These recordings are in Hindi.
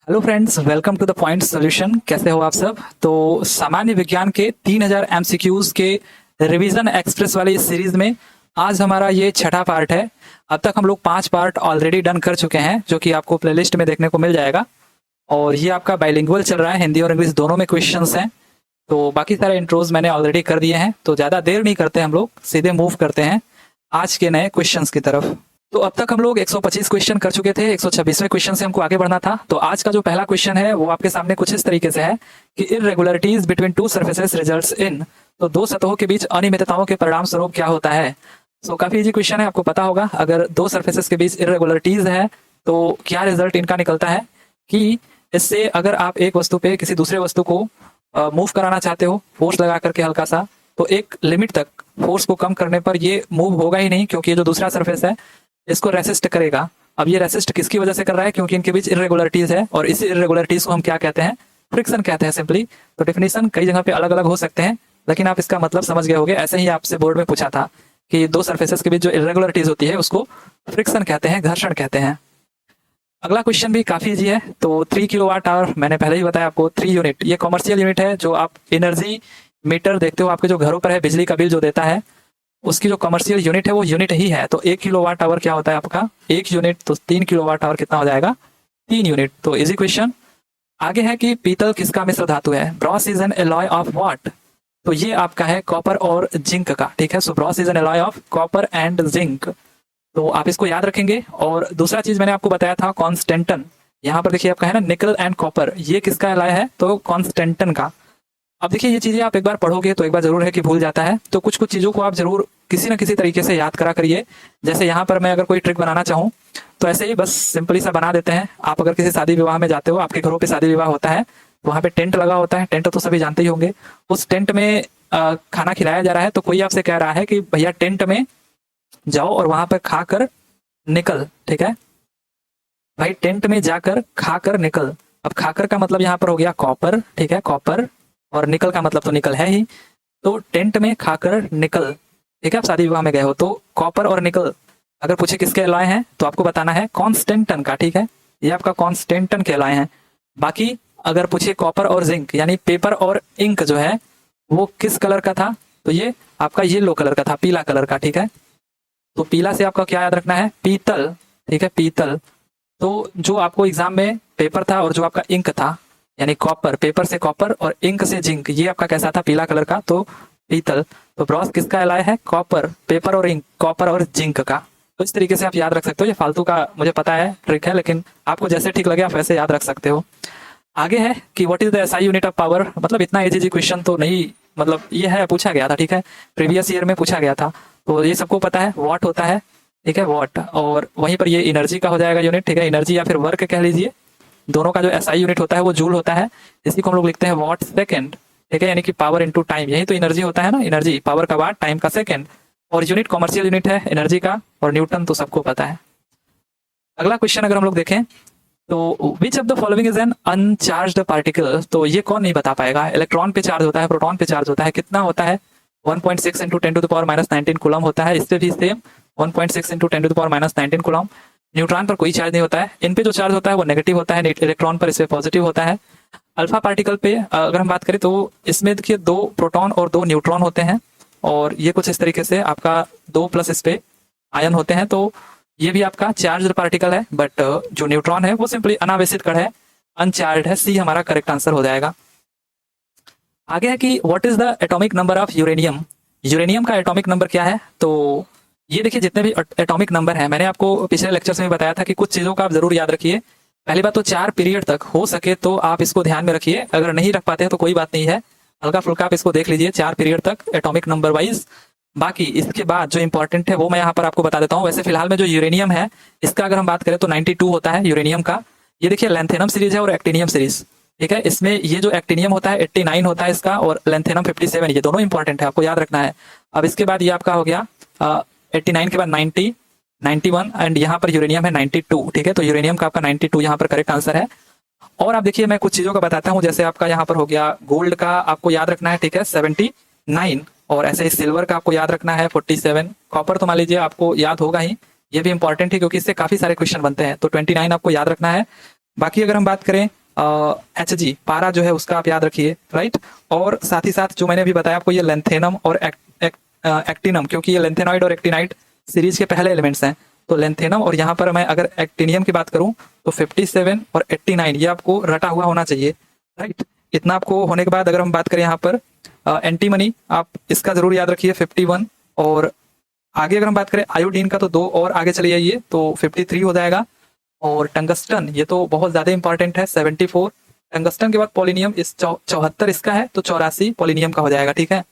Hello friends, welcome to the point solution. कैसे हो आप सब? तो सामान्य विज्ञान के 3000 एमसीक्यूज के रिवीजन एक्सप्रेस वाली इस सीरीज में आज हमारा ये छठा पार्ट है। अब तक हम लोग 5 पार्ट ऑलरेडी डन कर चुके हैं, जो कि आपको प्लेलिस्ट में देखने को मिल जाएगा। और ये आपका बाइलिंगुअल चल रहा है, हिंदी और इंग्लिश दोनों में क्वेश्चंस हैं। तो बाकी सारे इंट्रोज मैंने ऑलरेडी कर दिए हैं, तो ज़्यादा देर नहीं करते हम लोग, सीधे मूव करते हैं आज के नए क्वेश्चंस की तरफ। तो अब तक हम लोग 125 क्वेश्चन कर चुके थे, 126वें क्वेश्चन से हमको आगे बढ़ना था। तो आज का जो पहला क्वेश्चन है वो आपके सामने कुछ इस तरीके से है कि इररेगुलरिटीज between two surfaces results in, तो दो सतहों के बीच अनियमितताओं के परिणाम स्वरूप क्या होता है। सो काफी इजी क्वेश्चन है, आपको पता होगा अगर दो सर्फेसेस के बीच इररेगुलरिटीज है तो क्या रिजल्ट इनका निकलता है कि इससे अगर आप एक वस्तु पे किसी दूसरे वस्तु को मूव कराना चाहते हो फोर्स लगा करके हल्का सा, तो एक लिमिट तक फोर्स को कम करने पर ये मूव होगा ही नहीं, क्योंकि ये जो दूसरा सरफेस है इसको रेसिस्ट करेगा। अब ये रेसिस्ट किसकी वजह से कर रहा है? क्योंकि इनके बीच इरेगुलरिटीज है, और इसी इरेगुलरिटीज को हम क्या कहते हैं? फ्रिक्शन कहते हैं सिंपली। तो डेफिनेशन कई जगह पे अलग अलग हो सकते हैं, लेकिन आप इसका मतलब समझ गए होंगे। ऐसे ही आपसे बोर्ड में पूछा था कि दो सरफेसेस के बीच जो इरेगुलरिटीज होती है उसको फ्रिक्शन कहते हैं, घर्षण कहते हैं। अगला क्वेश्चन भी काफी इजी है। तो 3 किलोवाट आवर, मैंने पहले ही बताया आपको, 3 यूनिट, ये कॉमर्शियल यूनिट है। जो आप एनर्जी मीटर देखते हो आपके जो घरों पर है, बिजली का बिल जो देता है, उसकी जो कमर्शियल यूनिट है वो यूनिट ही है। तो 1 किलोवाट आवर क्या होता है आपका? 1 यूनिट। तो 3 किलोवाट आवर कितना हो जाएगा? 3 यूनिट। तो इजी क्वेश्चन। आगे है कि पीतल किसका मिश्र धातु है? Bros is an alloy of what? तो ये आपका है कॉपर और जिंक का, ठीक है। So brass is an alloy of copper and zinc. तो आप इसको याद रखेंगे। और दूसरा चीज मैंने आपको बताया था कॉन्स्टेंटन। यहाँ पर देखिए आपका है ना निकल एंड कॉपर, ये किसका एलॉय है? तो कॉन्स्टेंटन का। अब देखिए ये चीजें आप एक बार पढ़ोगे तो एक बार जरूर है कि भूल जाता है, तो कुछ कुछ चीजों को आप जरूर किसी न किसी तरीके से याद करा करिए। जैसे यहाँ पर मैं अगर कोई ट्रिक बनाना चाहूँ तो ऐसे ही बस सिंपली सा बना देते हैं। आप अगर किसी शादी विवाह में जाते हो, आपके घरों पे शादी विवाह होता है, तो वहाँ पे टेंट लगा होता है। टेंट तो सभी जानते ही होंगे। उस टेंट में खाना खिलाया जा रहा है, तो कोई आपसे कह रहा है कि भैया टेंट में जाओ और वहां पर खाकर निकल, ठीक है भाई, टेंट में जाकर खाकर निकल। अब खाकर का मतलब यहाँ पर हो गया कॉपर, ठीक है, कॉपर, और निकल का मतलब तो निकल है ही। तो टेंट में खाकर निकल, ठीक है। आप शादी विवाह में गए हो तो कॉपर और निकल अगर पूछे किसके एलॉय हैं तो आपको बताना है कॉन्स्टेंटन का, ठीक है। ये आपका कॉन्स्टेंटन के एलॉय हैं। बाकी अगर पूछे कॉपर और जिंक यानी पेपर और इंक जो है वो किस कलर का था, तो ये आपका येलो कलर का था, पीला कलर का, ठीक है। तो पीला से आपका क्या याद रखना है? पीतल, ठीक है, पीतल। तो जो आपको एग्जाम में पेपर था और जो आपका इंक था यानी कॉपर, पेपर से कॉपर और इंक से जिंक, ये आपका कैसा था? पीला कलर का, तो पीतल। तो ब्रॉस किसका एलॉय है? कॉपर, पेपर और इंक, कॉपर और जिंक का। तो इस तरीके से आप याद रख सकते हो। ये फालतू का मुझे पता है ट्रिक है, लेकिन आपको जैसे ठीक लगे आप वैसे याद रख सकते हो। आगे है कि what is the SI unit of power. मतलब इतना इजी क्वेश्चन तो नहीं, मतलब ये है, पूछा गया था, ठीक है, प्रीवियस ईयर में पूछा गया था। तो ये सबको पता है, वॉट होता है, ठीक है, वॉट। और वहीं पर ये एनर्जी का हो जाएगा यूनिट, ठीक है, एनर्जी या फिर वर्क कह लीजिए। दोनों का जो एसआई यूनिट होता है वो जूल होता है। इसी को हम लोग लिखते हैं वॉट सेकंड, ठीक है, यानी कि पावर इनटू टाइम। यही तो एनर्जी होता है ना, एनर्जी पावर का वाट, टाइम का सेकंड। और यूनिट कॉमर्शियल यूनिट है एनर्जी का, और न्यूटन तो सबको पता है। अगला क्वेश्चन अगर हम लोग देखें तो विच of the following is an uncharged particle. तो ये कौन नहीं बता पाएगा? इलेक्ट्रॉन पे चार्ज होता है, प्रोटॉन पे चार्ज होता है। कितना होता है? 1.6 into 10 to the power minus 19 coulomb होता है। इस पे भी same 1.6 into 10 to the power minus 19 coulomb. Neutron पर कोई चार्ज नहीं होता है। इन पे जो चार्ज होता है वो नेगेटिव होता है, इलेक्ट्रॉन पर इस पे पॉजिटिव होता है। अल्फा पार्टिकल पे अगर हम बात करें तो इसमें देखिए 2 प्रोटॉन और 2 न्यूट्रॉन होते हैं, और ये कुछ इस तरीके से आपका 2 प्लस इस पे आयन होते हैं। तो ये भी आपका चार्ज पार्टिकल है, बट जो न्यूट्रॉन है वो सिंपली अनावेशित कण है, अनचार्ज है। सी हमारा करेक्ट आंसर हो जाएगा। आगे है कि what is the atomic number of uranium. Uranium का एटॉमिक नंबर क्या है? तो ये देखिए जितने भी एटॉमिक नंबर है, मैंने आपको पिछले लेक्चर्स में बताया था कि कुछ चीजों का आप जरूर याद रखिए। पहली बात तो 4 पीरियड तक हो सके तो आप इसको ध्यान में रखिए। अगर नहीं रख पाते हैं तो कोई बात नहीं है, हल्का फुल्का आप इसको देख लीजिए 4 पीरियड तक एटॉमिक नंबर वाइज। बाकी इसके बाद जो इंपॉर्टेंट है वो मैं यहाँ पर आपको बता देता हूँ। वैसे फिलहाल में जो यूरेनियम है इसका अगर हम बात करें तो 92 होता है यूरेनियम का। ये देखिए लैंथेनम सीरीज है और एक्टिनियम सीरीज, ठीक है। इसमें ये जो एक्टिनियम होता है 89 होता है इसका, और लैंथेनम 57। ये दोनों इंपॉर्टेंट है, आपको याद रखना है। अब इसके बाद ये आपका हो गया 89 के बाद 90, 91, एंड यहाँ पर यूरेनियम है 92, ठीक है। तो यूरेनियम का आपका 92 यहाँ पर करेक्ट आंसर है। और आप देखिए मैं कुछ चीजों का बताता हूँ, जैसे आपका यहाँ पर हो गया गोल्ड का आपको याद रखना है, ठीक है, 79, और ऐसे ही सिल्वर का आपको याद रखना है 47। कॉपर तो मान लीजिए आपको याद होगा ही, ये भी इंपॉर्टेंट है क्योंकि इससे काफी सारे क्वेश्चन बनते हैं। तो 29 आपको याद रखना है। बाकी अगर हम बात करें Hg पारा जो है उसका आप याद रखिए, राइट। और साथ ही साथ जो मैंने अभी बताया आपको, ये लेंथेनम और एक्टिनम, क्योंकि ये लेंथेनॉइड और एक्टिनाइड सीरीज के पहले एलिमेंट्स हैं। तो लेंथेनम और यहाँ पर मैं अगर एक्टिनियम की बात करूं तो 57 और 89 ये आपको रटा हुआ होना चाहिए, राइट। इतना आपको होने के बाद अगर हम बात करें यहाँ पर एंटीमनी, आप इसका जरूर याद रखिए 51। और आगे अगर हम बात करें आयोडीन का तो 2 और आगे चले जाइए तो 53 हो जाएगा। और टंगस्टन ये तो बहुत ज्यादा इंपॉर्टेंट है 74। टंगस्टन के बाद पोलिनियम इस 74 इसका है तो 84 पोलिनियम का हो जाएगा, ठीक है।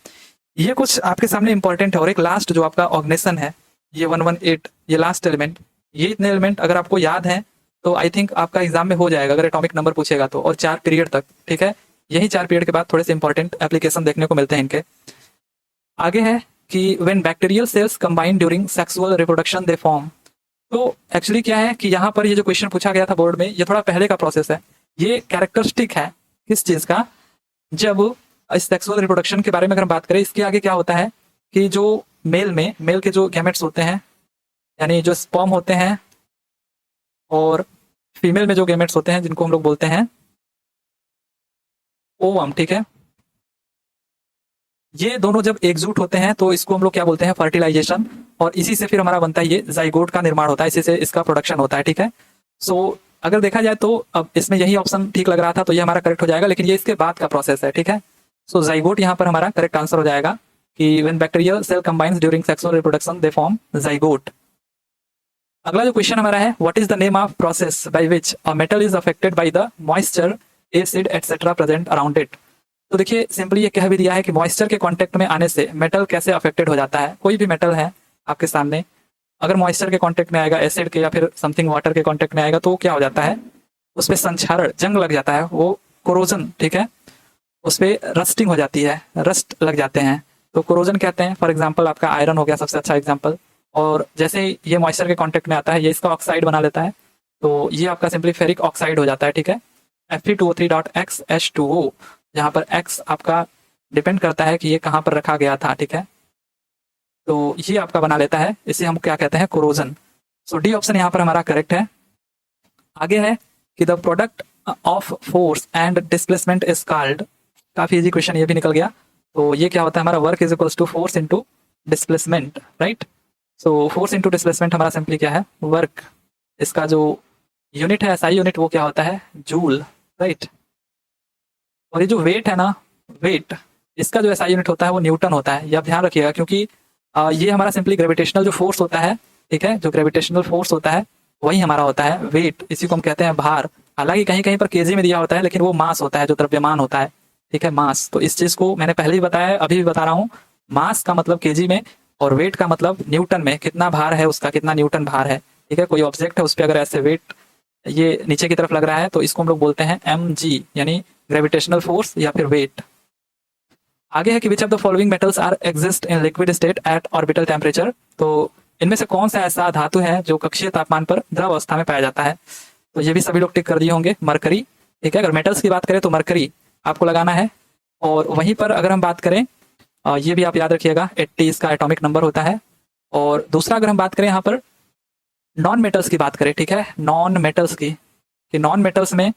ये कुछ आपके सामने इंपॉर्टेंट है। और एक लास्ट जो आपका ऑर्गेनेशन है ये 118, ये लास्ट एलिमेंट, ये इतने एलिमेंट अगर आपको याद है तो आई थिंक आपका एग्जाम में हो जाएगा अगर एटॉमिक नंबर पूछेगा तो। और 4 पीरियड तक, ठीक है। यही 4 पीरियड के बाद थोड़े से इंपॉर्टेंट एप्लीकेशन देखने को मिलते हैं इनके। आगे है कि when bacterial cells combine during sexual reproduction they form. तो एक्चुअली क्या है कि यहाँ पर ये जो क्वेश्चन पूछा गया था बोर्ड में, ये थोड़ा पहले का प्रोसेस है। ये कैरेक्टरिस्टिक है किस चीज का, जब इस सेक्सुअल रिप्रोडक्शन के बारे में अगर हम बात करें, इसके आगे क्या होता है कि जो मेल के जो गैमेट्स होते हैं, यानी जो स्पर्म होते हैं, और फीमेल में जो गैमेट्स होते हैं जिनको हम लोग बोलते हैं ओवम, ठीक है। ये दोनों जब एकजुट होते हैं तो इसको हम लोग क्या बोलते हैं, फर्टिलाइजेशन। और इसी से फिर हमारा बनता है ये जाइगोट का निर्माण होता है, इसी से इसका प्रोडक्शन होता है, ठीक है। सो अगर देखा जाए तो अब इसमें यही ऑप्शन ठीक लग रहा था तो ये हमारा करेक्ट हो जाएगा, लेकिन ये इसके बाद का प्रोसेस है, ठीक है। सो जाइगोट यहाँ पर हमारा करेक्ट आंसर हो जाएगा कि when bacterial cell combines during sexual reproduction they form zygote. अगला जो क्वेश्चन हमारा है, what is the name of process by which a metal is affected by the moisture, acid etcetera present around it. तो देखिए सिंपली ये कह भी दिया है कि मॉइस्चर के कांटेक्ट में आने से मेटल कैसे अफेक्टेड हो जाता है। कोई भी मेटल है आपके सामने, अगर मॉइस्चर के कांटेक्ट में आएगा, एसिड के या फिर समथिंग वाटर के कांटेक्ट में आएगा, तो क्या हो जाता है, उस पर संक्षारण, जंग लग जाता है, वो कोरोजन, ठीक है। उस पर रस्टिंग हो जाती है, रस्ट लग जाते हैं, तो कोरोजन कहते हैं। फॉर एग्जाम्पल आपका आयरन हो गया सबसे अच्छा एग्जाम्पल। और जैसे ही ये मॉइस्चर के कांटेक्ट में आता है, ये इसका ऑक्साइड बना लेता है, तो ये आपका सिंपली फेरिक ऑक्साइड हो जाता है, ठीक है। Fe2O3.XH2O, जहाँ पर X आपका डिपेंड करता है कि ये कहाँ पर रखा गया था, ठीक है। तो ये आपका बना लेता है, इसे हम क्या कहते हैं, कोरोजन। सो डी ऑप्शन यहाँ पर हमारा करेक्ट है। आगे है कि the product of force and displacement is called. काफी इजी क्वेश्चन ये भी निकल गया। तो ये क्या होता है हमारा, work is equals to force into displacement, right. So force into displacement हमारा सिंपली क्या है, वर्क। इसका जो यूनिट है, एसआई यूनिट, वो क्या होता है, जूल, राइट। और ये जो वेट है ना, वेट, इसका जो एसआई यूनिट होता है वो न्यूटन होता है, ये आप ध्यान रखिएगा। क्योंकि ये हमारा सिंपली ग्रेविटेशनल जो फोर्स होता है, ठीक है, जो ग्रेविटेशनल फोर्स होता है वही हमारा होता है वेट। इसी को हम कहते हैं भार। हालांकि कहीं कहीं पर केजी में दिया होता है, लेकिन वो मास होता है, जो द्रव्यमान होता है, ठीक है, मास। तो इस चीज को मैंने पहले ही बताया, अभी भी बता रहा हूँ। मास का मतलब केजी में और वेट का मतलब न्यूटन में, कितना भार है उसका, कितना न्यूटन भार है, ठीक है। कोई ऑब्जेक्ट है उस पर अगर ऐसे वेट ये नीचे की तरफ लग रहा है तो इसको हम लोग बोलते हैं mg, यानी ग्रेविटेशनल फोर्स या फिर वेट। आगे है कि which of the following metals are exist in liquid state at orbital temperature. तो इनमें से कौन सा ऐसा धातु है जो कक्षीय तापमान पर द्रव अवस्था में पाया जाता है। तो ये भी सभी लोग टिक कर दिए होंगे, मरकरी, ठीक है। अगर मेटल्स की बात करें तो मरकरी आपको लगाना है। और वहीं पर अगर हम बात करें, ये भी आप याद रखिएगा, 80 इसका एटॉमिक नंबर होता है। और दूसरा अगर हम बात करें यहाँ पर नॉन मेटल्स की बात करें, ठीक है, नॉन मेटल्स की, कि नॉन मेटल्स में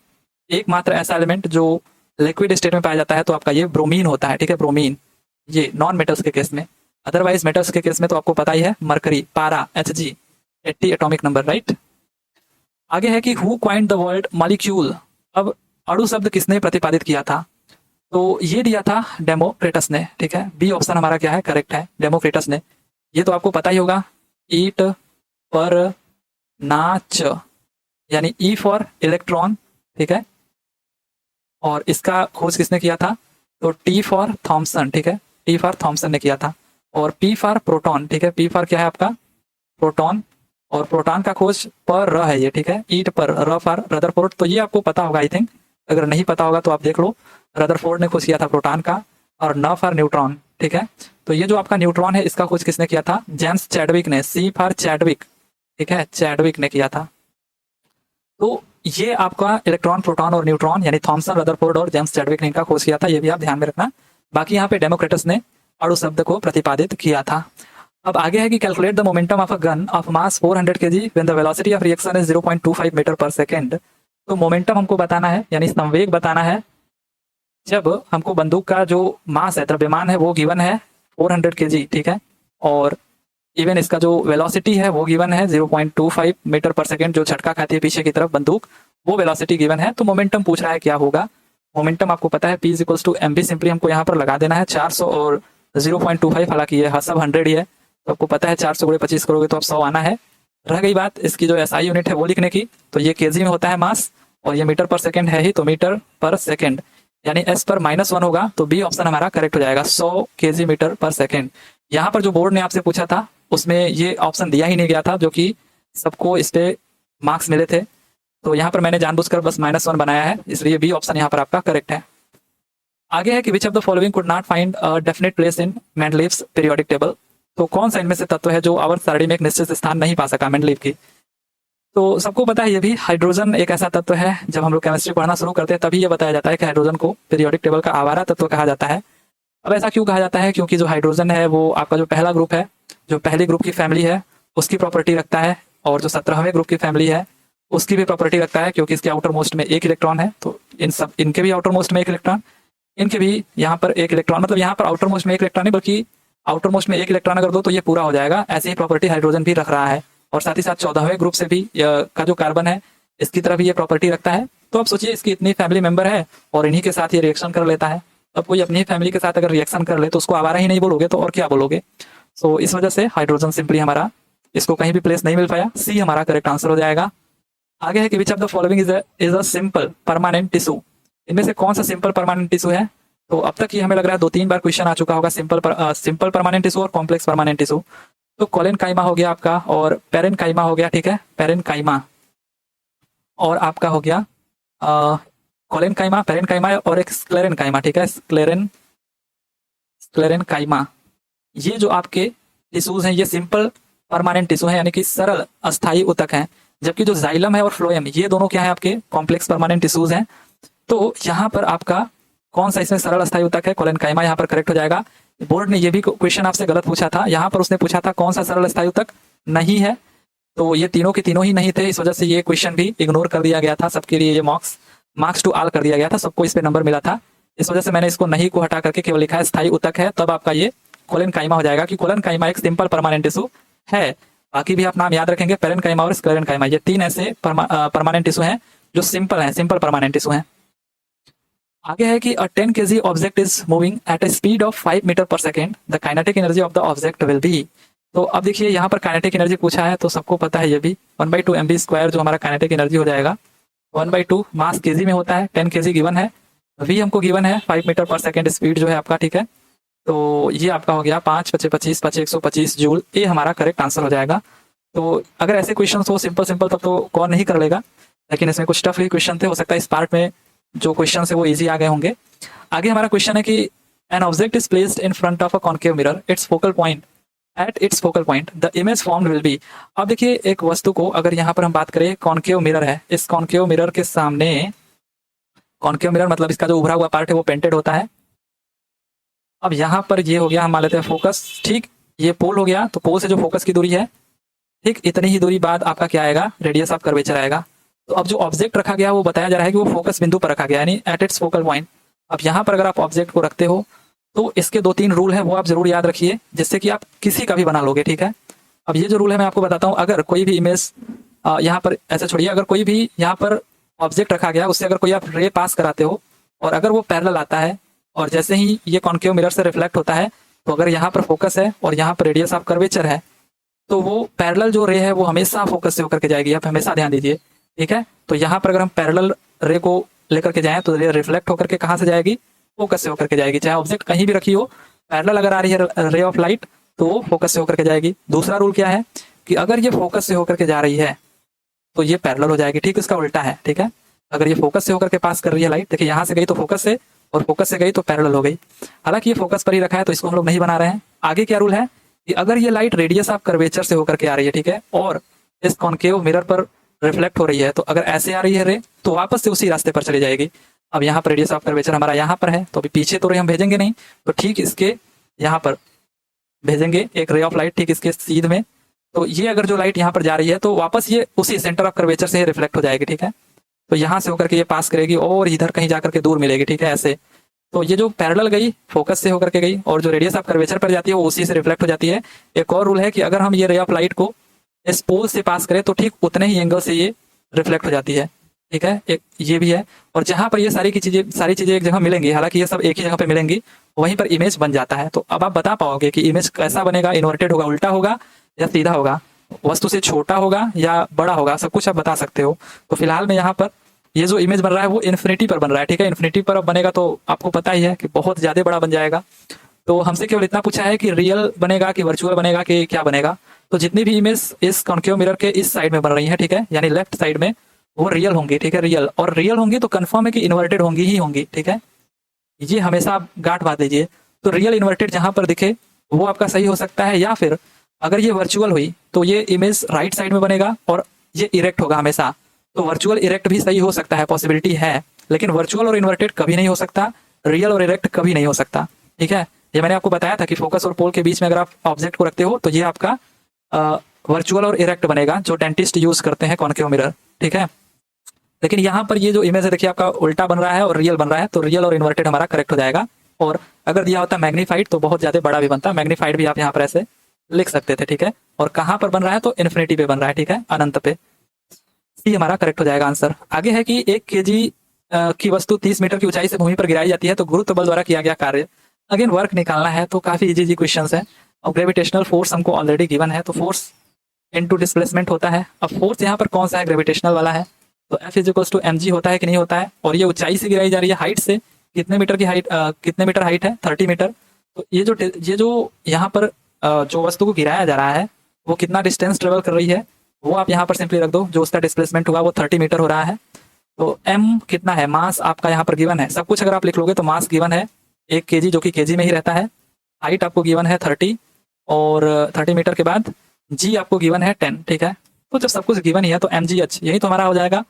एकमात्र ऐसा एलिमेंट जो लिक्विड स्टेट में पाया जाता है तो आपका ये ब्रोमीन होता है, ठीक है, ब्रोमीन, ये नॉन मेटल्स के केस में। अदरवाइज मेटल्स के केस में तो आपको पता ही है, मरकरी, पारा, Hg, 80 एटॉमिक नंबर, राइट। आगे है कि who coined the word molecule. अब अणु शब्द किसने प्रतिपादित किया था। तो ये दिया था डेमोक्रेटस ने, ठीक है। बी ऑप्शन हमारा क्या है, करेक्ट है, डेमोक्रेटस ने। ये तो आपको पता ही होगा, ईट पर नाच, यानी ई फॉर इलेक्ट्रॉन, ठीक है। और इसका खोज किसने किया था, तो टी फॉर थॉमसन, ठीक है, टी फॉर थॉमसन ने किया था। और पी फॉर प्रोटॉन, ठीक है, पी फॉर क्या है आपका, प्रोटॉन। और प्रोटॉन का खोज पर र है ये, ठीक है, ईट पर, र फॉर रदरफोर्ड। तो ये आपको पता होगा आई थिंक, अगर नहीं पता होगा तो आप देख लो। रदरफोर्ड ने खोज किया था प्रोटॉन का। और न फॉर न्यूट्रॉन, ठीक है। तो ये जो आपका न्यूट्रॉन है इसका खोज किसने किया था, जेम्स चैडविक ने, सी फॉर चैडविक, ठीक है, चैडविक ने किया था। तो ये आपका इलेक्ट्रॉन, प्रोटॉन और न्यूट्रॉन, यानी थॉमसन, रदरफोर्ड और जेम्स चैडविक ने इनका खोज किया था, ये भी आप ध्यान में रखना। बाकी यहाँ पे डेमोक्रेटस ने अणु शब्द को प्रतिपादित किया था। अब आगे है कि calculate the momentum of a gun of mass 400 kg when the velocity of reaction is 0.25 metre per second. तो मोमेंटम हमको बताना है, यानी संवेग बताना है जब हमको बंदूक का जो मास है, द्रव्यमान है, वो गिवन है 400 kg, ठीक है, और इवन इसका जो वेलोसिटी है वो गिवन है 0.25 मीटर पर सेकेंड, जो झटका खाती है पीछे की तरफ बंदूक, वो वेलोसिटी गिवन है। तो मोमेंटम पूछ रहा है क्या होगा। मोमेंटम आपको पता है P is equals to mv, simply हमको यहाँ पर लगा देना है 400 और 0.25, हालांकि ये सब 100 ही है, तो आपको पता है 400 गुणे 25 करोगे तो अब 100 आना है। रह गई बात इसकी जो SI यूनिट है वो लिखने की, तो ये केजी में होता है मास, और ये मीटर पर सेकेंड है ही, तो मीटर पर सेकेंड, यानी S पर -1 होगा, तो बी ऑप्शन हमारा करेक्ट हो जाएगा, 100 kg मीटर पर सेकेंड। यहाँ पर जो बोर्ड ने आपसे पूछा था उसमें ये ऑप्शन दिया ही नहीं गया था, जो कि सबको इस पे मार्क्स मिले थे, तो यहाँ पर मैंने जानबूझकर बस -1 बनाया है, इसलिए बी ऑप्शन यहाँ पर आपका करेक्ट है। आगे है कि which of the following could not find a definite place in Mendeleev's periodic table, तो कौन सा इनमें से तत्व है जो आवर्त सारणी में एक निश्चित स्थान नहीं पा सका मेंडलीव की। तो सबको पता है ये भी, हाइड्रोजन एक ऐसा तत्व है, जब हम लोग केमिस्ट्री पढ़ना शुरू करते हैं तभी ये बताया जाता है कि हाइड्रोजन को पीरियोडिक टेबल का आवारा तत्व कहा जाता है। अब ऐसा क्यों कहा जाता है, क्योंकि जो हाइड्रोजन है वो आपका जो पहला ग्रुप है, जो पहली ग्रुप की फैमिली है उसकी प्रॉपर्टी रखता है, और जो 17वें ग्रुप की फैमिली है उसकी भी प्रॉपर्टी रखता है, क्योंकि इसके आउटर मोस्ट में एक इलेक्ट्रॉन है, तो इनके भी आउटर मोस्ट में एक इलेक्ट्रॉन, इनके भी यहाँ पर एक इलेक्ट्रॉन, मतलब यहाँ पर आउटर मोस्ट में एक इलेक्ट्रॉन नहीं बल्कि आउटर मोस्ट में एक इलेक्ट्रॉन अगर दो तो ये पूरा हो जाएगा। ऐसी ही प्रॉपर्टी हाइड्रोजन भी रख रहा है, और साथ ही साथ 14वें ग्रुप से भी का जो कार्बन है इसकी तरफ भी ये प्रॉपर्टी रखता है। तो अब सोचिए इसकी इतनी फैमिली मेंबर है और इन्हीं के साथ ये रिएक्शन कर लेता है। अब कोई अपनी फैमिली के साथ अगर रिएक्शन कर ले तो उसको आवारा ही नहीं बोलोगे तो और क्या बोलोगे। सो इस वजह से हाइड्रोजन सिंपली हमारा, इसको कहीं भी प्लेस नहीं मिल पाया, सी हमारा करेक्ट आंसर हो जाएगा। आगे है कि which of the following is a simple permanent tissue, इनमें से कौन सा सिंपल परमानेंट टिश्यू है। तो अब तक ये हमें लग रहा है 2-3 बार क्वेश्चन आ चुका होगा, सिंपल परमानेंट टिश्यू और कॉम्प्लेक्स परमानेंट टिश्यू। तो कोलेनकाइमा हो गया आपका, और पेरेनकाइमा हो गया, ठीक है, पेरेनकाइमा, और आपका हो गया कोलेनकाइमा, पेरेनकाइमा, और एक स्क्लेरेनकाइमा, ठीक है, स्क्लेरेनकाइमा। ये जो आपके टिश्यूज हैं ये सिंपल परमानेंट टिश्यू है, यानी कि सरल अस्थायी ऊतक हैं, जबकि जो जाइलम है और फ्लोएम ये दोनों क्या है आपके कॉम्प्लेक्स परमानेंट टिश्यूज हैं। तो यहाँ पर आपका कौन सा इसमें सरल अस्थायी ऊतक है, कोलेनकाइमा यहाँ पर करेक्ट हो जाएगा। बोर्ड ने ये भी क्वेश्चन आपसे गलत पूछा था, यहाँ पर उसने पूछा था कौन सा सरल अस्थायी ऊतक नहीं है, तो ये तीनों के तीनों ही नहीं थे, इस वजह से ये क्वेश्चन भी इग्नोर कर दिया गया था, सबके लिए ये मार्क्स टू ऑल कर दिया गया था, सबको इस पे नंबर मिला था। इस वजह से मैंने इसको नहीं को हटा करके केवल लिखा है स्थायी ऊतक है, तब आपका ये कोलेनकाइमा हो जाएगा कि कोलेनकाइमा एक सिंपल परमानेंट टिश्यू है। बाकी भी आप नाम याद रखेंगे, पेरेनकाइमा और स्क्लेरेनकाइमा, ये 3 ऐसे परमानेंट टिश्यू हैं जो सिंपल हैं, सिंपल परमानेंट टिश्यू हैं। आगे है कि 10 kg object is moving at a speed of 5 metre per second, the kinetic energy of the object will be. तो अब देखिए यहाँ पर काइनेटिक एनर्जी पूछा है, तो सबको पता है ये भी 1/2 mv² जो हमारा काइनेटिक एनर्जी हो जाएगा, 1/2 मास केजी में होता है, 10 kg गिवन है, v हमको गिवन है 5 मीटर पर सेकेंड स्पीड जो है आपका, ठीक है, तो ये आपका हो गया 5 × 25 = 125 जूल, ये हमारा करेक्ट आंसर हो जाएगा। तो अगर ऐसे क्वेश्चन हो सिंपल तब तो कौन नहीं कर लेगा, लेकिन इसमें कुछ टफ ही क्वेश्चन थे, हो सकता है इस पार्ट में जो क्वेश्चन है वो इजी आ गए होंगे। आगे हमारा क्वेश्चन है कि an object is placed in front of a concave mirror, it's focal point, at its focal point the image formed will be. अब देखिए एक वस्तु को अगर यहाँ पर हम बात करें, कॉन्केव मिरर है, इस कॉन्केव मिरर के सामने, कॉन्केव मिरर मतलब इसका जो उभरा हुआ पार्ट है वो पेंटेड होता है। अब यहाँ पर ये हो गया, हम मान लेते हैं फोकस, ठीक, ये पोल हो गया, तो पोल से जो फोकस की दूरी है, ठीक, इतनी ही दूरी बाद आपका क्या आएगा, रेडियस ऑफ कर्वेचर आएगा। तो अब जो ऑब्जेक्ट रखा गया वो बताया जा रहा है कि वो फोकस बिंदु पर रखा गया, यानी एट इट्स फोकल पॉइंट। अब यहाँ पर अगर आप ऑब्जेक्ट को रखते हो तो इसके 2-3 रूल है, वो आप जरूर याद रखिए, जिससे कि आप किसी का भी बना लोगे, ठीक है। अब ये जो रूल है मैं आपको बताता हूँ, अगर कोई भी इमेज यहाँ पर ऐसे छोड़िए, अगर कोई भी यहाँ पर ऑब्जेक्ट रखा गया उससे अगर कोई आप रे पास कराते हो और अगर वो पैरेलल आता है और जैसे ही ये कॉन्केव मिरर से रिफ्लेक्ट होता है, तो अगर यहाँ पर फोकस है और यहाँ पर रेडियस ऑफ कर्वेचर है, तो वो पैरेलल जो रे है वो हमेशा फोकस से होकर के जाएगी, आप हमेशा ध्यान दीजिए, ठीक है। तो यहाँ पर अगर हम पैरेलल रे को लेकर के जाएं तो रे रिफ्लेक्ट होकर के कहाँ से जाएगी, फोकस से होकर के जाएगी, चाहे ऑब्जेक्ट कहीं भी रखी हो, पैरेलल अगर आ रही है रे ऑफ लाइट तो वो फोकस से होकर के जाएगी। दूसरा रूल क्या है कि अगर ये फोकस से होकर के जा रही है तो ये पैरेलल हो जाएगी, ठीक, इसका उल्टा है, ठीक है। अगर ये फोकस से होकर के पास कर रही है लाइट, देखिए यहाँ से गई तो फोकस से, और फोकस से गई तो पैरेलल हो गई। हालांकि ये फोकस पर ही रखा है तो इसको हम लोग नहीं बना रहे हैं। आगे क्या रूल है कि अगर ये लाइट रेडियस ऑफ कर्वेचर से होकर के आ रही है, ठीक है, और इस कॉन्केव मिरर पर रिफ्लेक्ट हो रही है, तो अगर ऐसे आ रही है रे तो वापस से उसी रास्ते पर चली जाएगी। अब यहाँ पर रेडियस ऑफ कर्वेचर हमारा यहाँ पर है, तो अभी पीछे तो रे हम भेजेंगे नहीं, तो ठीक इसके यहाँ पर भेजेंगे एक रे ऑफ लाइट, ठीक इसके सीध में, तो ये अगर जो लाइट यहाँ पर जा रही है तो वापस ये उसी सेंटर ऑफ कर्वेचर से रिफ्लेक्ट हो जाएगी, ठीक है। तो यहाँ से होकर के ये पास करेगी और इधर कहीं जाकर के दूर मिलेगी, ठीक है, ऐसे। तो ये जो पैरेलल गई फोकस से होकर के गई, और जो रेडियस ऑफ कर्वेचर पर जाती है वो उसी से रिफ्लेक्ट हो जाती है। एक और रूल है कि अगर हम ये रे ऑफ लाइट को इस पोल से पास करें तो ठीक उतने ही एंगल से ये रिफ्लेक्ट हो जाती है, ठीक है। एक ये भी है, और जहां पर ये सारी चीजें एक जगह मिलेंगी, हालांकि ये सब एक ही जगह पे मिलेंगी, वहीं पर इमेज बन जाता है। तो अब आप बता पाओगे कि इमेज कैसा बनेगा, इन्वर्टेड होगा, उल्टा होगा या सीधा होगा, वस्तु से छोटा होगा या बड़ा होगा, सब कुछ आप बता सकते हो। तो फिलहाल में यहाँ पर ये जो इमेज बन रहा है वो इन्फिनिटी पर बन रहा है, ठीक है। इन्फिनिटी पर अब बनेगा तो आपको पता ही है कि बहुत ज्यादा बड़ा बन जाएगा। तो हमसे केवल इतना पूछा है कि रियल बनेगा कि वर्चुअल बनेगा कि क्या बनेगा। तो जितनी भी इमेज इस कॉन्केव मिरर के इस साइड में बन रही है, ठीक है, यानी लेफ्ट साइड में, वो रियल होंगी, ठीक है, रियल। और रियल होंगी तो कंफर्म है कि इन्वर्टेड होंगी ही होंगी, ठीक है। ये हमेशा आप गांठ बांध लीजिए। तो रियल इन्वर्टेड जहां पर दिखे वो आपका सही हो सकता है, या फिर अगर ये वर्चुअल हुई तो ये इमेज राइट साइड में बनेगा और ये इरेक्ट होगा हमेशा। तो वर्चुअल इरेक्ट भी सही हो सकता है, पॉसिबिलिटी है, लेकिन वर्चुअल और इन्वर्टेड कभी नहीं हो सकता, रियल और इरेक्ट कभी नहीं हो सकता, ठीक है। ये मैंने आपको बताया था कि फोकस और पोल के बीच में अगर आप ऑब्जेक्ट को रखते हो तो ये आपका वर्चुअल और इरेक्ट बनेगा, जो डेंटिस्ट यूज करते हैं कॉन्केव मिरर, ठीक है। लेकिन यहाँ पर ये जो इमेज है देखिए आपका उल्टा बन रहा है और रियल बन रहा है, तो रियल और इन्वर्टेड हमारा करेक्ट हो जाएगा। और अगर दिया होता मैग्नीफाइड तो बहुत ज्यादा बड़ा भी बनता, मैग्नीफाइड भी आप यहाँ पर ऐसे लिख सकते थे, ठीक है। और कहाँ पर बन रहा है तो इन्फिनिटी पे बन रहा है, ठीक है, अनंत पे। सी हमारा करेक्ट हो जाएगा आंसर। आगे है कि 1 kg की वस्तु 30 मीटर की ऊंचाई से भूमि पर गिराई जाती है तो गुरुत्व बल द्वारा किया गया कार्य। अगेन वर्क निकालना है, तो काफी इजी क्वेश्चन है। और ग्रेविटेशनल फोर्स हमको ऑलरेडी गिवन है, तो फोर्स इनटू डिस्प्लेसमेंट होता है। अब फोर्स यहाँ पर कौन सा है, ग्रेविटेशनल वाला है, तो F = mg होता है कि नहीं होता है। और ये ऊंचाई से गिराई जा रही है, हाइट से, कितने मीटर की हाइट, कितने मीटर हाइट है, 30 मीटर। तो ये जो यहाँ पर जो वस्तु को गिराया जा रहा है वो कितना डिस्टेंस ट्रेवल कर रही है वो आप यहाँ पर सिंपली रख दो, जो उसका डिस्प्लेसमेंट हुआ वो 30 मीटर हो रहा है। तो m कितना है, मास आपका यहाँ पर गिवन है, सब कुछ अगर आप लिख लोगे तो मास गिवन है 1 kg, जो कि kg में ही रहता है। हाइट आपको गिवन है 30, और 30 मीटर के बाद g आपको गिवन है 10, ठीक है। तो जब सब कुछ गिवन ही है तो mgh, यही तो हमारा हो जाएगा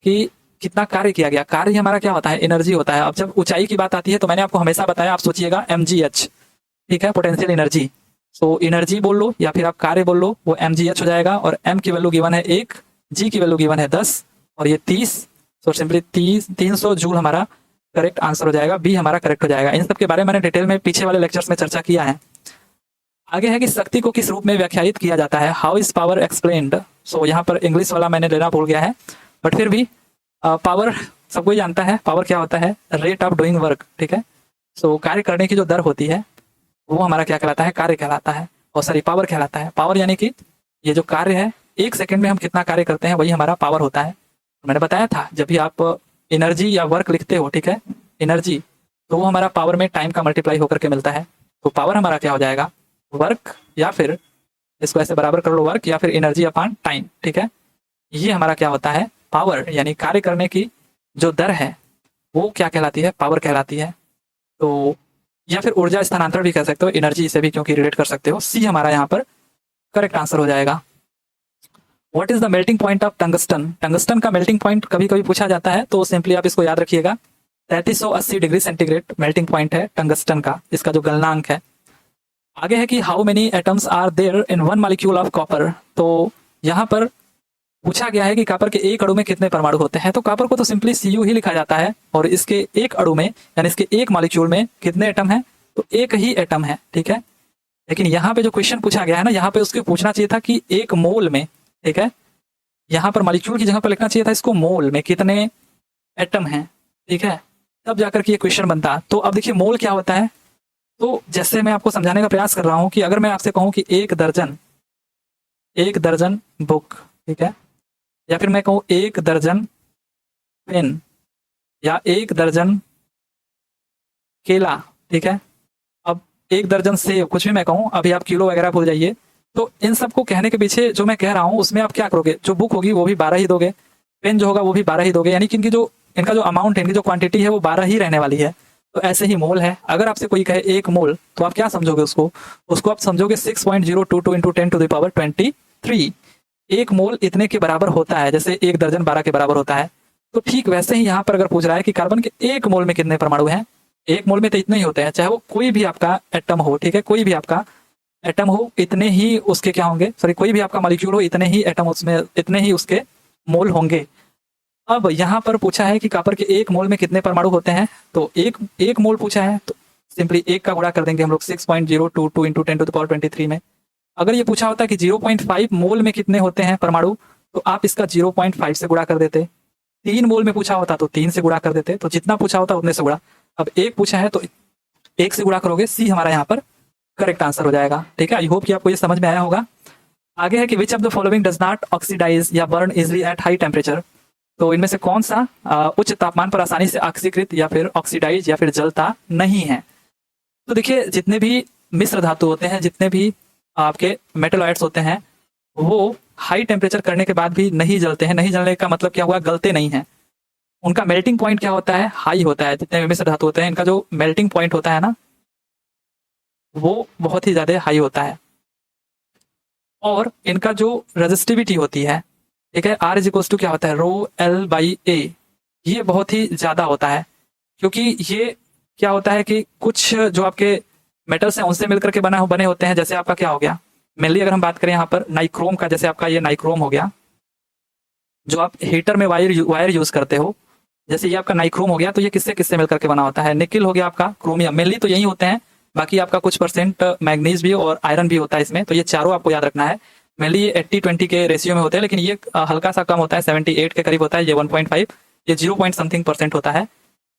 कि कितना कार्य किया गया। कार्य हमारा क्या होता है, एनर्जी होता है। अब जब ऊंचाई की बात आती है तो मैंने आपको हमेशा बताया, आप सोचिएगा mgh, ठीक है, पोटेंशियल एनर्जी। सो एनर्जी बोल लो या फिर आप कार्य बोल लो, वो mgh हो जाएगा। और m की वैल्यू गिवन है 1, g की वैल्यू गिवन है 10 और ये 30। सो सिंपली 300 जूल हमारा करेक्ट आंसर हो जाएगा, बी हमारा करेक्ट हो जाएगा। इन सब के बारे में मैंने डिटेल में पीछे वाले लेक्चर्स में चर्चा किया है। आगे है कि शक्ति को किस रूप में व्याख्यायित किया जाता है, हाउ इज पावर एक्सप्लेन्ड। सो यहाँ पर इंग्लिश वाला मैंने लेना भूल गया है, बट फिर भी पावर सबको जानता है। पावर क्या होता है, रेट ऑफ डूइंग वर्क, ठीक है। सो कार्य करने की जो दर होती है वो हमारा क्या कहलाता है, कार्य कहलाता है, और सॉरी पावर कहलाता है। पावर यानी कि ये जो कार्य है 1 सेकंड में हम कितना कार्य करते हैं वही हमारा पावर होता है। मैंने बताया था जब भी आप एनर्जी या वर्क लिखते हो, ठीक है, एनर्जी, तो वो हमारा पावर में टाइम का मल्टीप्लाई होकर के मिलता है। तो पावर हमारा क्या हो जाएगा, वर्क, या फिर इसको ऐसे बराबर कर लो, वर्क या फिर एनर्जी अपॉन टाइम, ठीक है। ये हमारा क्या होता है, पावर, यानी कार्य करने की जो दर है वो क्या कहलाती है, पावर कहलाती है। तो या फिर ऊर्जा स्थानांतरण भी कह सकते हो, एनर्जी से भी क्योंकि रिलेट कर सकते हो। सी हमारा यहाँ पर करेक्ट आंसर हो जाएगा। What is the melting point of tungsten. Tungsten का मेल्टिंग पॉइंट कभी कभी पूछा जाता है, तो सिंपली आप इसको याद रखिएगा, 3380 डिग्री सेंटीग्रेड मेल्टिंग पॉइंट है टंगस्टन का, इसका जो गलनांक है। आगे है कि how many atoms are there in 1 molecule of copper. तो यहाँ पर पूछा गया है कि कॉपर के एक अणु में कितने परमाणु होते हैं। तो कॉपर को तो सिंपली Cu ही लिखा जाता है, और इसके एक अणु में यानी इसके एक मॉलिक्यूल में कितने एटम है, तो एक ही एटम है, ठीक है। लेकिन यहाँ पे जो क्वेश्चन पूछा गया है ना, यहाँ पे उसको पूछना चाहिए था कि एक मोल में, ठीक है, यहाँ पर मॉलिक्यूल की जगह पर लिखना चाहिए था इसको मोल में कितने एटम है, ठीक है, तब जाकर के ये क्वेश्चन बनता। तो अब देखिए मोल क्या होता है, तो जैसे मैं आपको समझाने का प्रयास कर रहा हूँ कि अगर मैं आपसे कहूँ कि 1 दर्जन बुक, ठीक है, या फिर मैं कहूँ 1 दर्जन पेन, या 1 दर्जन केला, ठीक है, अब 1 दर्जन सेब, कुछ भी मैं कहूँ, अभी आप किलो वगैरह भूल जाइए। तो इन सबको कहने के पीछे जो मैं कह रहा हूँ उसमें आप क्या करोगे, जो बुक होगी वो भी 12 ही दोगे, पेन जो होगा वो भी 12 ही दोगे, यानी कि इनका जो अमाउंट है, इनकी जो क्वांटिटी है वो 12 ही रहने वाली है। तो ऐसे ही मोल है। अगर आपसे कोई कहे 1 मोल, तो आप क्या समझोगे उसको आप समझोगे 6.022 × 10⁻23। 1 मोल इतने के बराबर होता है, जैसे 1 दर्जन 12 के बराबर होता है। तो ठीक वैसे ही यहाँ पर अगर पूछ रहा है कि कार्बन के 1 मोल में कितने परमाणु हैं, 1 मोल में तो इतने ही होते हैं, चाहे वो कोई भी आपका एटम हो, ठीक है, कोई भी आपका एटम हो इतने ही उसके क्या होंगे, सॉरी कोई भी आपका मॉलिक्यूल हो इतने ही एटम उसमें, इतने ही उसके मोल होंगे। अब यहाँ पर पूछा है कि कॉपर के 1 मोल में कितने परमाणु होते हैं, तो एक मोल पूछा है तो सिंपली 1 का गुणा कर देंगे हम लोग 6.022 इंटू 10⁻23 में। अगर ये पूछा होता कि 0.5 मोल में कितने होते हैं परमाणु, तो आप इसका 0.5 से गुणा कर देते। 3 मोल में पूछा होता तो 3 से गुणा कर देते। तो जितना पूछा होता उतने से गुणा। अब 1 पूछा है तो 1 से गुणा करोगे, सी हमारा यहाँ पर करेक्ट आंसर हो जाएगा। ठीक है, आई होप कि आपको ये समझ में आया होगा। आगे है कि which of the following does not oxidise या burn easily at high temperature, तो इनमें से कौन सा उच्च तापमान पर आसानी से ऑक्सीकृत या फिर ऑक्सीडाइज या फिर जलता नहीं है। तो देखिए, जितने भी मिश्र धातु होते हैं, जितने भी आपके मेटलॉइड्स होते हैं, वो हाई टेम्परेचर करने के बाद भी नहीं जलते हैं। नहीं जलने का मतलब क्या हुआ, गलते नहीं है। उनका मेल्टिंग पॉइंट क्या होता है, हाई होता है। जितने भी मिश्र धातु होते हैं, इनका जो मेल्टिंग पॉइंट होता है ना, वो बहुत ही ज्यादा हाई होता है। और इनका जो रेजिस्टिविटी होती है, ठीक है, R इज क्या होता है, ρL/A, ये बहुत ही ज्यादा होता है। क्योंकि ये क्या होता है कि कुछ जो आपके मेटल्स हैं उनसे मिलकर के बने होते हैं। जैसे आपका क्या हो गया, मेनली अगर हम बात करें यहाँ पर नाइक्रोम का, जैसे आपका ये नाइक्रोम हो गया, जो आप हीटर में वायर यूज करते हो, जैसे ये आपका नाइक्रोम हो गया, तो ये किससे किससे मिलकर के बना होता है, निकिल हो गया आपका, क्रोमियम, मेनली तो यही होते हैं। बाकी आपका कुछ परसेंट मैग्नीज भी और आयरन भी होता है इसमें। तो ये चारों आपको याद रखना है। मेनली ये 80-20 के रेशियो में होते हैं, लेकिन ये हल्का सा कम होता है, 78 के करीब होता है। ये 1.5, ये 0 समथिंग % होता है।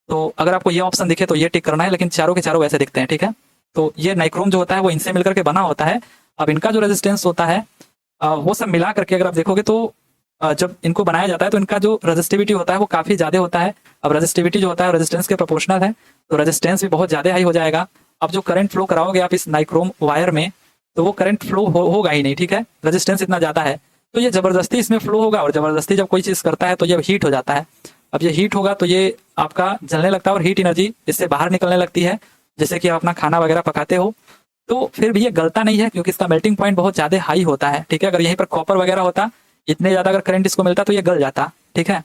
तो अगर आपको ये ऑप्शन दिखे तो ये टिक करना है, लेकिन चारों के चारों वैसे दिखते हैं। ठीक है, तो ये नाइक्रोम जो होता है वो इनसे मिलकर के बना होता है। अब इनका जो रेजिस्टेंस होता है वो सब मिला करके अगर आप देखोगे तो जब इनको बनाया जाता है तो इनका जो रेजिस्टिविटी होता है वो काफी ज्यादा होता है। अब रेजिस्टिविटी जो होता है रेजिस्टेंस के प्रोपोर्शनल है, तो रेजिस्टेंस भी बहुत ज्यादा हाई हो जाएगा। अब जो करंट फ्लो कराओगे आप इस नाइक्रोम वायर में, तो वो करंट फ्लो होगा ही नहीं। ठीक है, रेजिस्टेंस इतना ज्यादा है, तो ये जबरदस्ती इसमें फ्लो होगा, और जबरदस्ती जब कोई चीज करता है तो ये हीट हो जाता है। अब ये हीट होगा तो ये आपका जलने लगता है, और हीट एनर्जी इससे बाहर निकलने लगती है। जैसे कि आप अपना खाना वगैरह पकाते हो, तो फिर भी ये गलता नहीं है, क्योंकि इसका मेल्टिंग पॉइंट बहुत ज्यादा हाई होता है। ठीक है, अगर यहीं पर कॉपर वगैरह होता, इतने ज्यादा अगर करंट इसको मिलता तो ये गल जाता। ठीक है,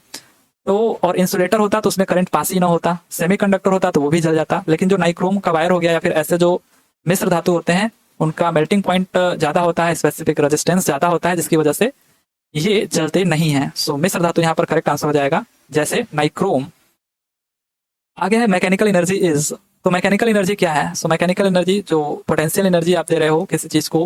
तो और इंसुलेटर होता तो उसमें करंट पास ही ना होता, सेमीकंडक्टर होता तो वो भी जल जाता। लेकिन जो नाइक्रोम का वायर हो गया या फिर ऐसे जो मिश्र धातु होते हैं, उनका मेल्टिंग पॉइंट ज्यादा होता है, स्पेसिफिक रेजिस्टेंस ज्यादा होता है, जिसकी वजह से ये जलते नहीं है। सो मिश्र धातु यहाँ पर करेक्ट आंसर हो जाएगा, जैसे नाइक्रोम। आगे है मैकेनिकल एनर्जी इज, तो मैकेनिकल एनर्जी क्या है। सो मैकेनिकल एनर्जी जो पोटेंशियल एनर्जी आप दे रहे हो, किसी चीज को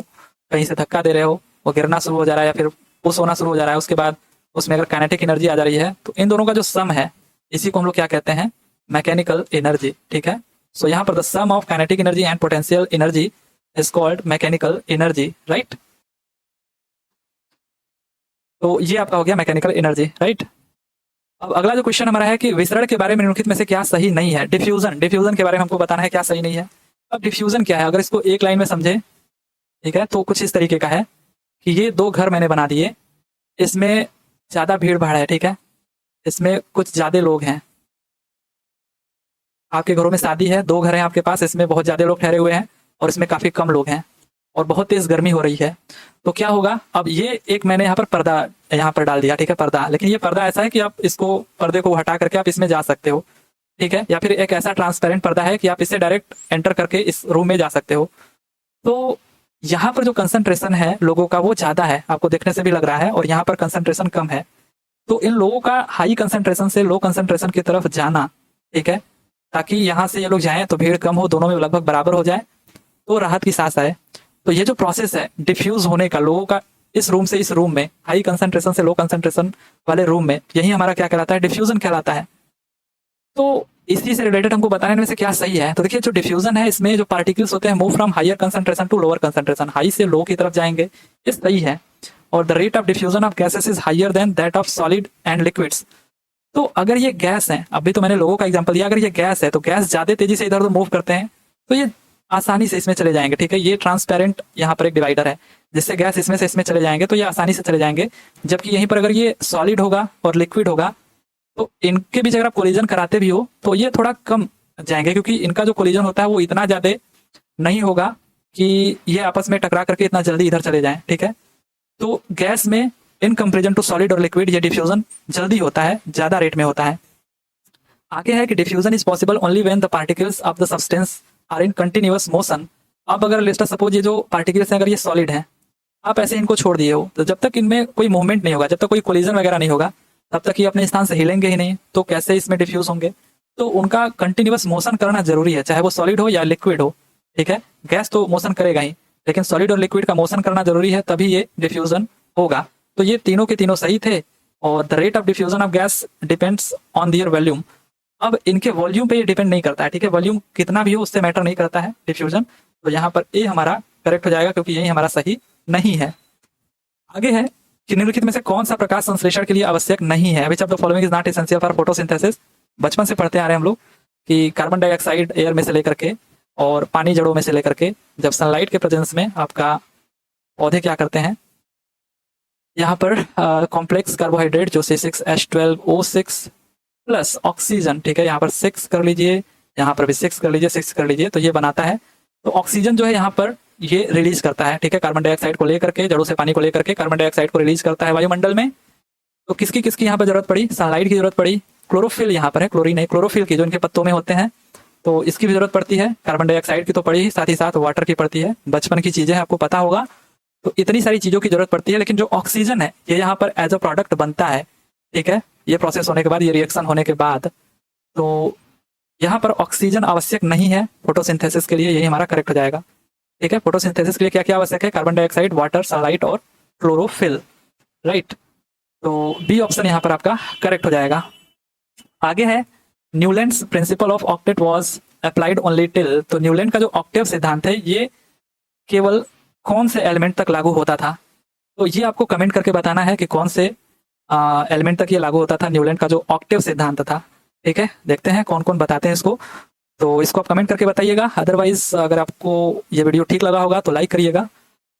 कहीं से धक्का दे रहे हो, वो गिरना शुरू हो जा रहा है या फिर पुश होना शुरू हो जा रहा है, उसके बाद उसमें अगर काइनेटिक एनर्जी आ जा रही है, तो इन दोनों का जो सम है, इसी को हम लोग क्या कहते हैं, मैकेनिकल एनर्जी। ठीक है, सो यहाँ पर the sum of kinetic energy and potential energy is called mechanical energy, right. तो ये आपका हो गया मैकेनिकल एनर्जी, राइट। अब अगला जो क्वेश्चन हमारा है कि विसरण के बारे में निम्नलिखित में से क्या सही नहीं है। डिफ्यूजन के बारे में हमको बताना है क्या सही नहीं है। अब डिफ्यूजन क्या है, अगर इसको एक लाइन में समझे, ठीक है, तो कुछ इस तरीके का है कि ये 2 घर मैंने बना दिए, इसमें ज्यादा भीड़ भाड़ है। ठीक है, इसमें कुछ ज्यादा लोग हैं, आपके घरों में शादी है, 2 घर हैं आपके पास, इसमें बहुत ज्यादा लोग ठहरे हुए हैं और इसमें काफी कम लोग हैं और बहुत तेज गर्मी हो रही है। तो क्या होगा, अब ये एक मैंने यहाँ पर पर्दा यहाँ पर डाल दिया, ठीक है, पर्दा। लेकिन ये पर्दा ऐसा है कि आप इसको पर्दे को हटा करके आप इसमें जा सकते हो, ठीक है, या फिर एक ऐसा ट्रांसपेरेंट पर्दा है कि आप इससे डायरेक्ट एंटर करके इस रूम में जा सकते हो। तो यहाँ पर जो कंसंट्रेशन है लोगों का वो ज्यादा है, आपको देखने से भी लग रहा है, और यहाँ पर कंसंट्रेशन कम है। तो इन लोगों का हाई कंसंट्रेशन से लो कंसंट्रेशन की तरफ जाना, ठीक है, ताकि यहाँ से ये लोग जाएं तो भीड़ कम हो, दोनों में लगभग बराबर हो जाए, तो राहत की सांस आए। तो ये जो प्रोसेस है डिफ्यूज होने का लोगों का इस रूम से इस रूम में, हाई कंसंट्रेशन से लो कंसंट्रेशन वाले रूम में, यही हमारा क्या कहलाता है, डिफ्यूजन कहलाता है। तो इसी से रिलेटेड हमको बताने में से क्या सही है। तो देखिए, जो डिफ्यूजन है इसमें जो पार्टिकल्स होते हैं move from higher concentration to lower concentration, high से लो की तरफ जाएंगे, ये सही है। और the rate of diffusion of gases is higher than that of solid and liquids. तो अगर ये गैस है, अभी तो मैंने लोगों का एग्जांपल दिया, अगर ये गैस है तो गैस ज्यादा तेजी से इधर उधर मूव करते हैं, तो ये आसानी से इसमें चले जाएंगे, ठीक है। ये ट्रांसपेरेंट यहाँ पर एक डिवाइडर है, जिससे गैस इसमें से इसमें चले जाएंगे, तो ये आसानी से चले जाएंगे। जबकि यहीं पर अगर ये सॉलिड होगा और लिक्विड होगा, तो इनके बीच अगर आप कोलिजन कराते भी हो तो ये थोड़ा कम जाएंगे, क्योंकि इनका जो कोलिजन होता है वो इतना ज्यादा नहीं होगा कि ये आपस में टकरा करके इतना जल्दी इधर चले जाएं, ठीक है। तो गैस में इन कंपेरिजन टू सॉलिड और लिक्विड ये डिफ्यूजन जल्दी होता है, ज्यादा रेट में होता है। आगे है कि diffusion is possible only when the particles of the substance are in continuous motion. अब अगर लेट्स सपोज ये जो पार्टिकल्स हैं अगर ये सॉलिड हैं, आप ऐसे इनको छोड़ दिए हो, तो जब तक इनमें कोई मूवमेंट नहीं होगा, जब तक कोई कोलिजन वगैरह नहीं होगा, तब तक ये अपने स्थान से हिलेंगे ही नहीं, तो कैसे इसमें डिफ्यूज होंगे? तो उनका कंटिन्यूअस मोशन करना जरूरी है, चाहे वो सॉलिड हो या लिक्विड हो। ठीक है, गैस तो मोशन करेगा ही, लेकिन सॉलिड और लिक्विड का मोशन करना जरूरी है, तभी ये डिफ्यूजन होगा। तो ये तीनों के तीनों सही थे। और the rate of diffusion of gas depends on their volume. अब इनके वॉल्यूम पे ये डिपेंड नहीं करता है। ठीक है, वॉल्यूम कितना भी हो उससे मैटर नहीं करता है डिफ्यूजन। तो यहाँ पर ए हमारा करेक्ट हो जाएगा, क्योंकि यही हमारा सही नहीं है। आगे है कि निम्नलिखित में से कौन सा प्रकाश संश्लेषण के लिए आवश्यक नहीं है? विच of the following is not essential for photosynthesis? बचपन से पढ़ते आ रहे हैं हम लोग कि कार्बन डाइऑक्साइड एयर में से लेकर के और पानी जड़ों में से लेकर के जब सनलाइट के प्रेजेंस में आपका पौधे क्या करते हैं, यहाँ पर कॉम्प्लेक्स कार्बोहाइड्रेट जो C6H12O6 प्लस ऑक्सीजन, ठीक है, यहाँ पर 6 कर लीजिए, यहाँ पर भी 6 कर लीजिए, 6 कर लीजिए, तो ये बनाता है। तो ऑक्सीजन जो है यहाँ पर ये रिलीज करता है। ठीक है, कार्बन डाइऑक्साइड को लेकर के, जड़ों से पानी को लेकर के कार्बन डाइऑक्साइड को रिलीज करता है वायुमंडल में। तो किसकी किसकी यहाँ पर जरूरत पड़ी? सनलाइट की जरूरत पड़ी, क्लोरोफिल यहाँ पर है, क्लोरीन नहीं, क्लोरोफिल की जो इनके पत्तों में होते हैं, तो इसकी भी जरूरत पड़ती है। कार्बन डाइऑक्साइड की तो पड़ी ही, साथ ही साथ वाटर की पड़ती है। बचपन की चीजें आपको पता होगा। तो इतनी सारी चीजों की जरूरत पड़ती है, लेकिन जो ऑक्सीजन है ये यहाँ पर एज अ प्रोडक्ट बनता है। ठीक है, ये प्रोसेस होने के बाद, ये रिएक्शन होने के बाद, तो यहाँ पर ऑक्सीजन आवश्यक नहीं है फोटोसिंथेसिस के लिए, यही हमारा करेक्ट हो जाएगा। ठीक है, फोटोसिंथेसिस के लिए क्या क्या आवश्यक है? कार्बन डाइऑक्साइड, वाटर, सनलाइट और क्लोरोफिल। राइट, तो बी ऑप्शन यहाँ पर आपका करेक्ट हो जाएगा। आगे है Newlands principle of octet was applied only till. तो न्यूलैंड का जो ऑक्टेव सिद्धांत है ये केवल कौन से एलिमेंट तक लागू होता था? तो ये आपको कमेंट करके बताना है कि कौन से एलिमेंट तक ये लागू होता था, न्यूलैंड का जो ऑक्टेव सिद्धांत था। ठीक है, देखते हैं कौन कौन बताते हैं इसको। तो इसको आप कमेंट करके बताइएगा। अदरवाइज अगर आपको ये वीडियो ठीक लगा होगा तो लाइक करिएगा,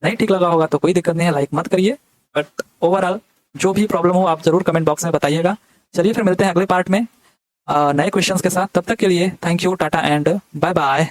नहीं ठीक लगा होगा तो कोई दिक्कत नहीं है, लाइक मत करिए। बट ओवरऑल जो भी प्रॉब्लम हो आप जरूर कमेंट बॉक्स में बताइएगा। चलिए फिर मिलते हैं अगले पार्ट में नए क्वेश्चंस के साथ। तब तक के लिए thank you, tata and bye bye.